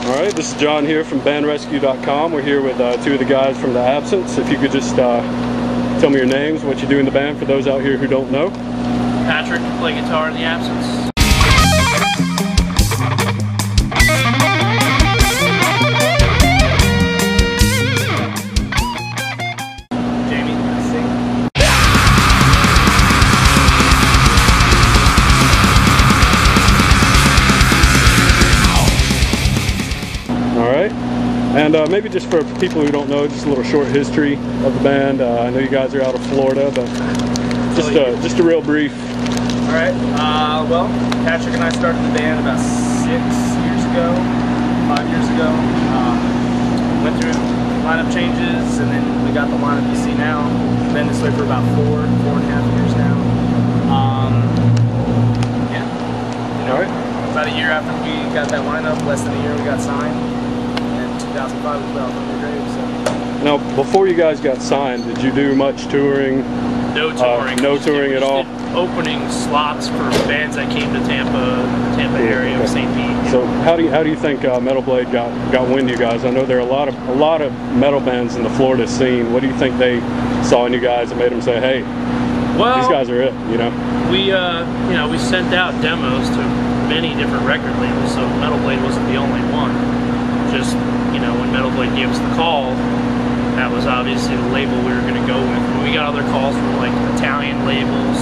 Alright, this is John here from bandrescue.com. We're here with two of the guys from The Absence. If you could just tell me your names, what you do in the band for those out here who don't know. Patrick, play guitar in The Absence. And maybe just for people who don't know, just a little short history of the band. I know you guys are out of Florida, but just a real brief. All right. Well, Patrick and I started the band about 5 years ago. Went through lineup changes, and then we got the lineup you see now. Been this way for about 4.5 years now. Yeah. You know, all right. About a year after we got that lineup, less than a year we got signed. 2005 we put out the grave, so. Now, before you guys got signed, did you do much touring? No touring. No touring at all? Opening slots for bands that came to Tampa area of St. Pete. So how do you think Metal Blade got wind of you guys? I know there are a lot of metal bands in the Florida scene. What do you think they saw in you guys that made them say, hey, well, these guys are it, you know? We sent out demos to many different record labels, so Metal Blade wasn't the only one. Just, you know, when Metal Blade gave us the call, that was obviously the label we were going to go with. And we got other calls from like Italian labels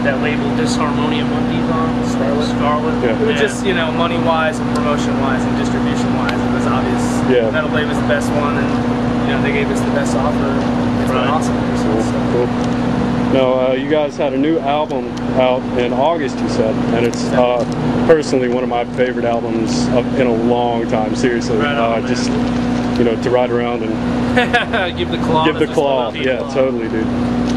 that labeled Disharmonia Mundi's on Scarlet. Yeah. It was just, you know, money-wise and promotion-wise and distribution-wise, it was obvious. Yeah. Metal Blade was the best one, and you know they gave us the best offer. It's been awesome. Cool. No, you guys had a new album out in August, you said, and it's personally one of my favorite albums in a long time. Seriously, just you know, to ride around and give the claw. Yeah, totally, dude.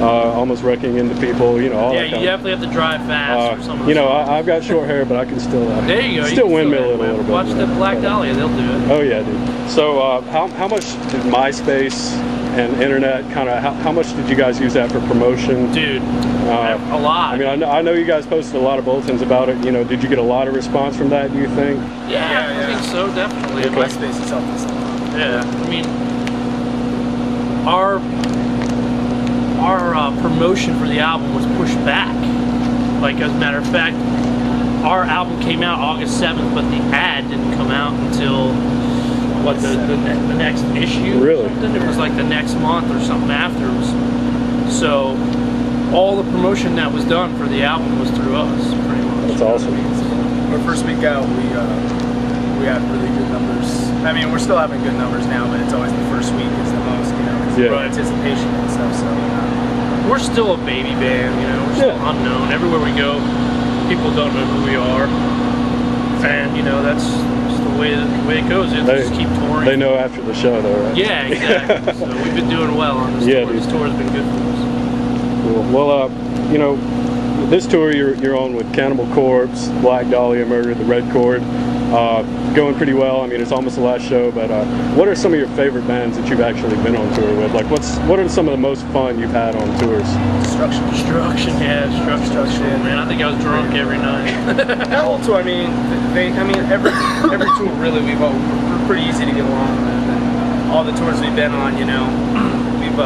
Almost wrecking into people, you know. All that you definitely have to drive fast. Or something. You know, I've got short hair, but I can still there you go. Still windmill it a little bit. Watch the Black Dahlia; they'll do it. Oh yeah, dude. So how much did MySpace and internet how much did you guys use that for promotion? Dude, a lot. I mean, I know you guys posted a lot of bulletins about it. You know, did you get a lot of response from that, do you think? Yeah, I think so, definitely. Okay. MySpace has helped us a lot. Yeah, I mean, our promotion for the album was pushed back. Like, as a matter of fact, our album came out August 7th, but the ad didn't come out until what, the next issue? Really? It was like the next month or something afterwards. So all the promotion that was done for the album was through us, pretty much. That's awesome. Our first week out, we had really good numbers. I mean, we're still having good numbers now, but it's always the first week is the most, you know, because anticipation and stuff. So we're still a baby band, you know. We're still unknown. Everywhere we go, people don't know who we are, and you know that's just the way it goes. They just keep touring. They know after the show, though, right? Yeah, exactly. So we've been doing well on this tour. This tour has been good for us. Cool. Well, you know, this tour you're on with Cannibal Corpse, Black Dahlia Murder, the Red Chord. Going pretty well. I mean, it's almost the last show, but what are some of your favorite bands that you've actually been on tour with? Like, what are some of the most fun you've had on tours? Destruction, man. I think I was drunk every night. That whole tour, I mean, every tour really we're pretty easy to get along with. And all the tours we've been on, you know, we've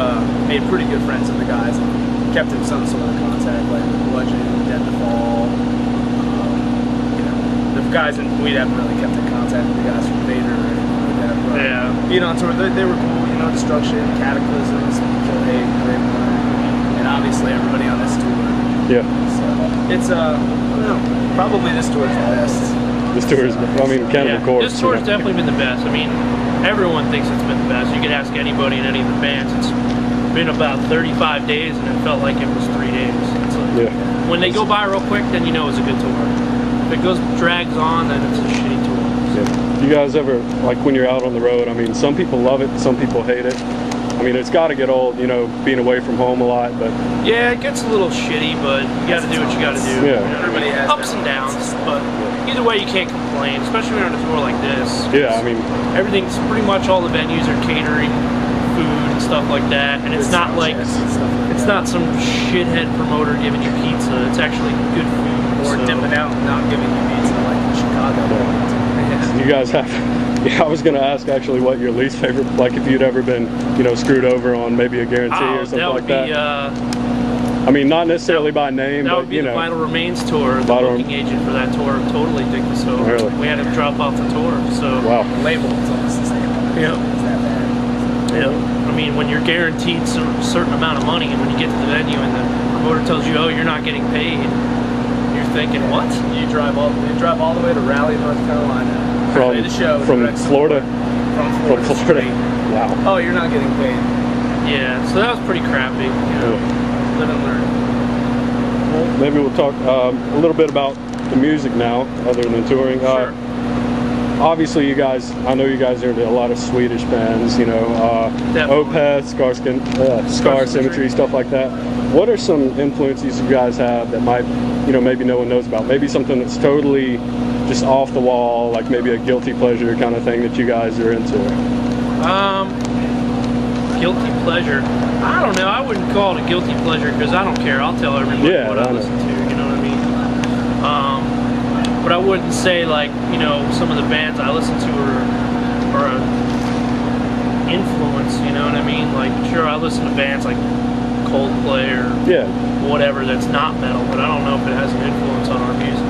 made pretty good friends with the guys and kept in some sort of contact, like Legend, Dead to Fall. Guys, and we haven't really kept in contact with the guys from Vader or anything like that. But being on tour, they were cool, you know, Destruction, Cataclysms, Kill Hate, and obviously everybody on this tour. Yeah. So it's I don't know, probably this tour is the best. This tour is, I mean, Cannibal Corpse. This tour has definitely been the best. I mean, everyone thinks it's been the best. You can ask anybody in any of the bands. It's been about 35 days, and it felt like it was 3 days. It's like, when they go by real quick, then you know it's a good tour. If it drags on, then it's a shitty tour. Yeah. You guys ever, like when you're out on the road, I mean, some people love it, some people hate it. I mean, it's got to get old, you know, being away from home a lot, but... Yeah, it gets a little shitty, but you got to do what you got to do. Yeah. You know, everybody has ups and downs, but either way, you can't complain, especially when you're on a tour like this. Yeah, I mean... Everything's pretty much, all the venues are catering food and stuff like that, and it's not like... It's not some shithead promoter giving you pizza, it's actually good food. Or dipping out and not giving you pizza like in Chicago. Yeah. You guys have Yeah, I was going to ask actually what your least favorite, like if you'd ever been, you know, screwed over on maybe a guarantee or something like that. I mean, not necessarily by name, that but would be you the know. Vital Remains tour. The booking agent for that tour totally dicked us over. Really? We had to drop off the tour. So Wow. The label is almost the same. Yeah. It's that bad. Yeah. I mean, when you're guaranteed a certain amount of money, and when you get to the venue and the promoter tells you, "Oh, you're not getting paid," you're thinking, "What?" You drive all the way to Raleigh, North Carolina. Play the show. From Florida. From Florida. Wow. Oh, you're not getting paid. Yeah. So that was pretty crappy. You know, Live and learn. Well, maybe we'll talk a little bit about the music now, other than touring. Sure. Obviously, you guys, I know you guys are into a lot of Swedish bands, you know, Opeth, Scar Symmetry, stuff like that. What are some influences you guys have that might, you know, maybe no one knows about? Maybe something that's totally just off the wall, like maybe a guilty pleasure kind of thing that you guys are into? Guilty pleasure. I don't know. I wouldn't call it a guilty pleasure because I don't care. I'll tell everybody what I listen to. You know what I mean? But I wouldn't say like, you know, some of the bands I listen to are an influence. You know what I mean? Like, sure, I listen to bands like Coldplay or whatever that's not metal, but I don't know if it has an influence on our music.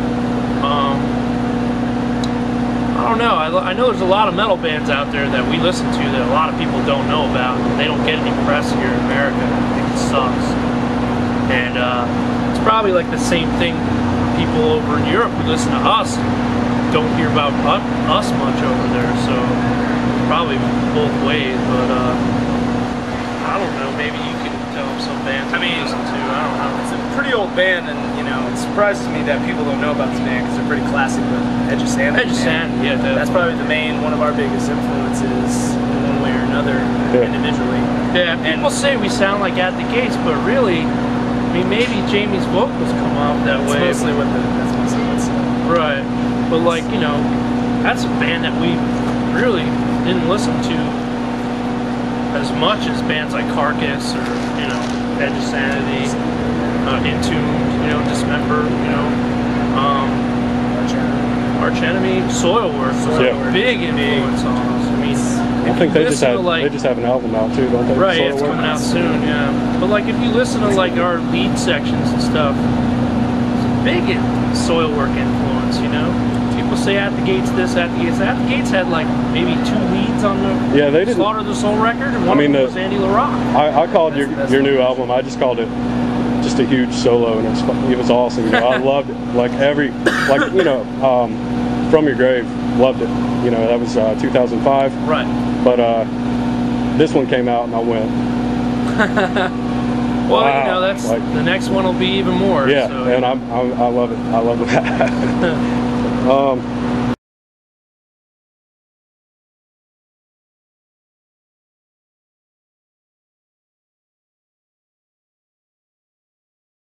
I don't know. I know there's a lot of metal bands out there that we listen to that a lot of people don't know about. They don't get any press here in America. I think it sucks. And it's probably like the same thing. People over in Europe who listen to us don't hear about us much over there. So probably both ways. But I don't know. Maybe you can tell them some bands you listen to. I don't know. It's a pretty old band, and you know, it surprises me that people don't know about this band because they're pretty classic. But Edge of Sanity. Edge of Sanity, yeah, definitely. That's probably one of our biggest influences in one way or another, individually. Yeah, people say we sound like At the Gates, but really, I mean, maybe Jamie's vocals come off that way. That's mostly what's right. But like, you know, that's a band that we really didn't listen to as much as bands like Carcass or, you know, Edge of Sanity, Entombed, you know, Dismember, you know, Arch Enemy, Soilwork was a big influence on us. I mean, I think they just have an album out too, don't they? Right, it's coming out soon, yeah. But like, if you listen to like our lead sections and stuff, it's a big Soilwork influence, you know. People say At the Gates this, At the Gates. At the Gates had like maybe 2 leads on the they didn't. Slaughter the Soul record, and one of them was Andy LaRock. I called your new album. I just called it just a huge solo, and it was awesome. You know, I loved it. Like you know, From Your Grave, loved it. You know, that was 2005. Right. But this one came out, and I went. Well, wow. You know, that's the next one will be even more. Yeah, so. and I love it. I love that.